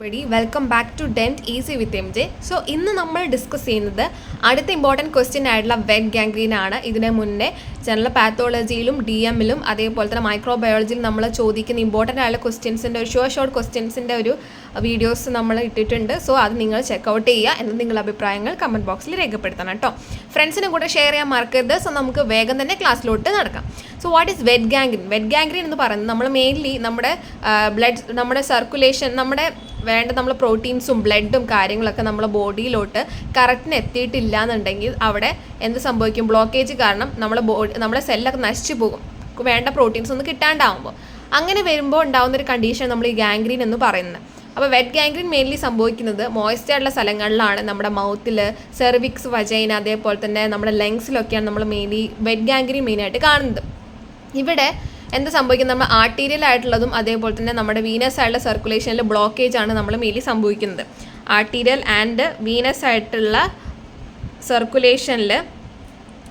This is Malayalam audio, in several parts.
Welcome back to Dent Easy with M J. So ഇന്ന് നമ്മൾ ഡിസ്കസ് ചെയ്യുന്നത് അടുത്ത ഇമ്പോർട്ടൻറ്റ് ക്വസ്റ്റ്യൻ ആയിട്ടുള്ള വെറ്റ് ഗാംഗ്രീൻ ആണ്. ഇതിന് മുന്നേ ജനറൽ പാത്തോളജിയിലും ഡി എമ്മിലും അതേപോലെ തന്നെ മൈക്രോബയോളജിയിലും നമ്മൾ ചോദിക്കുന്ന ഇമ്പോർട്ടൻ്റ് ആയിട്ടുള്ള ക്വസ്റ്റ്യൻസിൻ്റെ ഒരു ഷോർട്ട് ക്വസ്റ്റ്യൻസിൻ്റെ ഒരു വീഡിയോസ് നമ്മൾ ഇട്ടിട്ടുണ്ട്. സോ അത് നിങ്ങൾ ചെക്കൗട്ട് ചെയ്യുക. എന്നിട്ട് നിങ്ങളുടെ അഭിപ്രായങ്ങൾ കമൻറ്റ് ബോക്സിൽ രേഖപ്പെടുത്തണം കേട്ടോ. ഫ്രണ്ട്സിനെ കൂടെ ഷെയർ ചെയ്യാൻ മറക്കരുത്. സോ നമുക്ക് വേഗം തന്നെ ക്ലാസ്സിലോട്ട് നടക്കാം. So what is wet gangrene? Wet gangrene എന്ന് പറയുന്നത് നമ്മൾ മെയിൻലി നമ്മുടെ നമ്മുടെ സർക്കുലേഷൻ നമ്മൾ പ്രോട്ടീൻസും ബ്ലഡും കാര്യങ്ങളൊക്കെ നമ്മുടെ ബോഡിയിലോട്ട് കറക്റ്റിന് എത്തിയിട്ടില്ല എന്നുണ്ടെങ്കിൽ അവിടെ എന്ത് സംഭവിക്കും? ബ്ലോക്കേജ് കാരണം നമ്മുടെ സെല്ലൊക്കെ നശിച്ചു പോകും, വേണ്ട പ്രോട്ടീൻസ് ഒന്നും കിട്ടാണ്ടാവുമ്പോൾ. അങ്ങനെ വരുമ്പോൾ ഉണ്ടാകുന്നൊരു കണ്ടീഷൻ നമ്മൾ ഈ ഗാംഗ്രീൻ എന്ന് പറയുന്നത്. അപ്പോൾ വെറ്റ് ഗാംഗ്രീൻ മെയിൻലി സംഭവിക്കുന്നത് മോയ്സ്റ്റ് ആയിട്ടുള്ള സ്ഥലങ്ങളിലാണ്. നമ്മുടെ മൗത്തിൽ, സെർവിക്സ്, വജൈന, അതേപോലെ തന്നെ നമ്മുടെ ലങ്സിലൊക്കെയാണ് നമ്മൾ മെയിൻലി വെറ്റ് ഗാംഗ്രീൻ മെയിനായിട്ട് കാണുന്നത്. ഇവിടെ എന്ത് സംഭവിക്കുന്നത്? നമ്മൾ ആർട്ടീരിയൽ ആയിട്ടുള്ളതും അതേപോലെ തന്നെ നമ്മുടെ വീനസ് ആയിട്ടുള്ള സർക്കുലേഷനിൽ ബ്ലോക്കേജ് ആണ് നമ്മൾ മെയിൻലി സംഭവിക്കുന്നത്. ആർട്ടീരിയൽ ആൻഡ് വീനസ് ആയിട്ടുള്ള സർക്കുലേഷനിൽ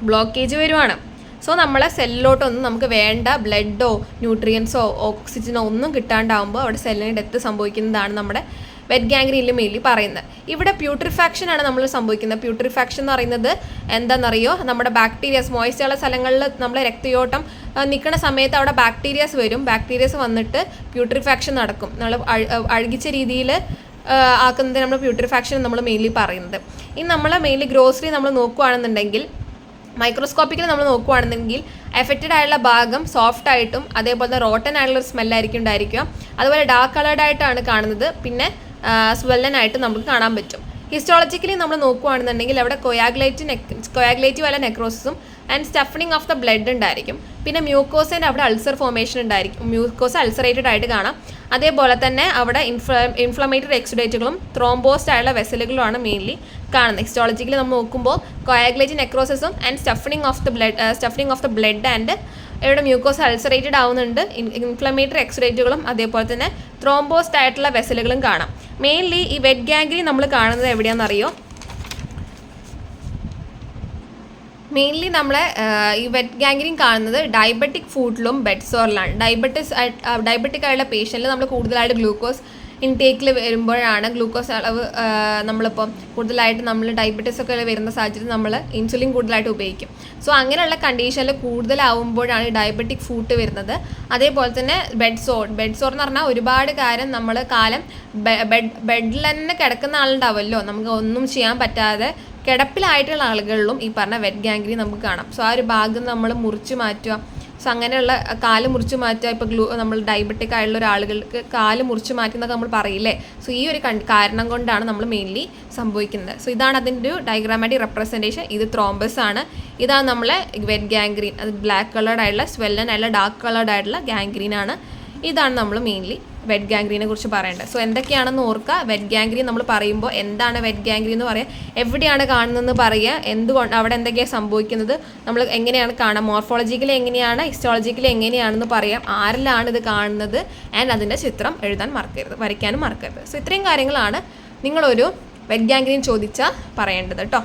ബ്ലോക്കേജ് വരുവാണ്. സോ നമ്മളെ സെല്ലിലോട്ടൊന്നും നമുക്ക് വേണ്ട ബ്ലഡോ ന്യൂട്രിയൻസോ ഓക്സിജനോ ഒന്നും കിട്ടാണ്ടാവുമ്പോൾ അവിടെ സെല്ലിന് ഡെത്ത് സംഭവിക്കുന്നതാണ് നമ്മുടെ വെറ്റ് ഗാംഗ്രീനിൽ മെയിൻലി പറയുന്നത്. ഇവിടെ പ്യൂട്രിഫാക്ഷൻ ആണ് നമ്മൾ സംഭവിക്കുന്നത്. പ്യൂട്രിഫാക്ഷൻ എന്ന് പറയുന്നത് എന്താണെന്നറിയോ? നമ്മുടെ ബാക്ടീരിയാസ് മോയ്സ്റ്റുള്ള സ്ഥലങ്ങളിൽ നമ്മൾ രക്തയോട്ടം നിൽക്കുന്ന സമയത്ത് അവിടെ ബാക്ടീരിയാസ് വരും. ബാക്ടീരിയാസ് വന്നിട്ട് പ്യൂട്രിഫാക്ഷൻ നടക്കും. നമ്മൾ അഴുകിച്ച രീതിയിൽ ആക്കുന്നത് നമ്മൾ പ്യൂട്രിഫാക്ഷൻ നമ്മൾ മെയിൻലി പറയുന്നത്. ഇനി നമ്മൾ മെയിൻലി ഗ്രോസറി നമ്മൾ നോക്കുകയാണെന്നുണ്ടെങ്കിൽ, മൈക്രോസ്കോപ്പിക്കലി നമ്മൾ നോക്കുകയാണെന്നെങ്കിൽ എഫക്റ്റഡ് ആയിട്ടുള്ള ഭാഗം സോഫ്റ്റ് ആയിട്ടും അതേപോലെ തന്നെ റോട്ടൻ ആയിട്ടുള്ള ഒരു സ്മെല്ലായിരിക്കും ഉണ്ടായിരിക്കുക. അതുപോലെ ഡാർക്ക് കളേർഡ് ആയിട്ടാണ് കാണുന്നത്. സ്വെല്ലനായിട്ട് നമുക്ക് കാണാൻ പറ്റും. ഹിസ്റ്റോളജിക്കലി നമ്മൾ നോക്കുകയാണെന്നുണ്ടെങ്കിൽ അവിടെ കൊയാഗുലേറ്റീവ് അല്ല നെക്രോസിസും and stuffing of the blood ഉണ്ടായിരിക്കും. പിന്നെ മ്യൂക്കോസിൻ്റെ അവിടെ അൾസർ ഫോർമേഷൻ ഉണ്ടായിരിക്കും. മ്യൂക്കോസ് അൾസറേറ്റഡ് ആയിട്ട് കാണാം. അതേപോലെ തന്നെ അവിടെ ഇൻഫ്ലമേറ്ററി എക്സുഡേറ്റുകളും ത്രോംബോസ്ഡ് ആയുള്ള വെസലുകളുമാണ് മെയിൻലി കാണുന്നത്. ഹിസ്റ്റോളജിക്കലി നമ്മൾ നോക്കുമ്പോൾ കൊയാഗുലേറ്റീവ് നെക്രോസിസും and stuffing of the blood and ഇവിടെ മ്യൂക്കോസ് അൾസറേറ്റഡ് ആവുന്നുണ്ട്. ഇൻഫ്ലമേറ്ററി എക്സുഡേറ്റുകളും അതേപോലെ തന്നെ ത്രോംബോസ്ഡ് ആയിട്ടുള്ള വെസലുകളും കാണാം. മെയിൻലി ഈ വെറ്റ് ഗാംഗ്രീൻ നമ്മൾ കാണുന്നത് എവിടെയാണെന്നറിയോ? മെയിൻലി നമ്മളെ ഈ വെറ്റ് ഗാംഗ്രീൻ കാണുന്നത് ഡയബറ്റിക് ഫുഡിലും ബെഡ് സോറിലാണ്. ഡയബറ്റിക് ആയിട്ടുള്ള പേഷ്യൻറ്റിൽ നമ്മൾ കൂടുതലായിട്ട് ഗ്ലൂക്കോസ് ഇൻടേക്കിൽ വരുമ്പോഴാണ് ഗ്ലൂക്കോസ് അളവ് നമ്മളിപ്പോൾ കൂടുതലായിട്ട് നമ്മൾ ഡയബറ്റീസ് ഒക്കെ വരുന്ന സാഹചര്യത്തിൽ നമ്മൾ ഇൻസുലിൻ കൂടുതലായിട്ട് ഉപയോഗിക്കും. സോ അങ്ങനെയുള്ള കണ്ടീഷനിൽ കൂടുതലാവുമ്പോഴാണ് ഡയബറ്റിക് ഫുഡ് വരുന്നത്. അതേപോലെ തന്നെ ബെഡ് സോർ എന്ന് പറഞ്ഞാൽ ഒരുപാട് ബെഡിൽ തന്നെ കിടക്കുന്ന ആളുണ്ടാവുമല്ലോ, നമുക്ക് ഒന്നും ചെയ്യാൻ പറ്റാതെ കിടപ്പിലായിട്ടുള്ള ആളുകളിലും ഈ പറഞ്ഞ വെറ്റ് ഗാംഗ്രീൻ നമുക്ക് കാണാം. സോ ആ ഒരു ഭാഗം നമ്മൾ മുറിച്ച് മാറ്റുക. സോ അങ്ങനെയുള്ള കാല് മുറിച്ച് മാറ്റുക. ഇപ്പോൾ നമ്മൾ ഡയബറ്റിക് ആയിട്ടുള്ള ഒരാളുകൾക്ക് കാല് മുറിച്ച് മാറ്റി എന്നൊക്കെ നമ്മൾ പറയില്ലേ. സോ ഈ ഒരു കാരണം കൊണ്ടാണ് നമ്മൾ മെയിൻലി സംഭവിക്കുന്നത്. സോ ഇതാണ് അതിൻ്റെ ഒരു ഡയഗ്രാമാറ്റിക് റെപ്രസെൻറ്റേഷൻ. ഇത് ത്രോംബസ് ആണ്. ഇതാണ് നമ്മളെ വെറ്റ് ഗാംഗ്രീൻ. അത് ബ്ലാക്ക് കളേർഡ് ആയിട്ടുള്ള സ്വെല്ലൻ ആയിട്ടുള്ള ഡാർക്ക് കളേർഡ് ആയിട്ടുള്ള ഗാംഗ്രീൻ ആണ്. ഇതാണ് നമ്മൾ മെയിൻലി വെറ്റ് ഗാംഗ്രീനെ കുറിച്ച് പറയേണ്ടത്. സോ എന്തൊക്കെയാണെന്ന് ഓർക്കുക. വെറ്റ് ഗാംഗ്രീൻ നമ്മൾ പറയുമ്പോൾ എന്താണ് വെറ്റ് ഗാംഗ്രീൻ എന്ന് പറയുക, എവിടെയാണ് കാണുന്നതെന്ന് പറയുക, എന്തുകൊണ്ട് അവിടെ എന്തൊക്കെയാണ് സംഭവിക്കുന്നത്, നമ്മൾ എങ്ങനെയാണ് കാണുക, മോർഫോളജിക്കലി എങ്ങനെയാണ്, ഹിസ്റ്റോളജിക്കലി എങ്ങനെയാണെന്ന് പറയാം, ആരിലാണ് ഇത് കാണുന്നത്, ആൻഡ് അതിൻ്റെ ചിത്രം വരയ്ക്കാനും മറക്കരുത്. സോ ഇത്രയും കാര്യങ്ങളാണ് നിങ്ങളൊരു വെറ്റ് ഗാംഗ്രീൻ ചോദിച്ചാൽ പറയേണ്ടത് കേട്ടോ.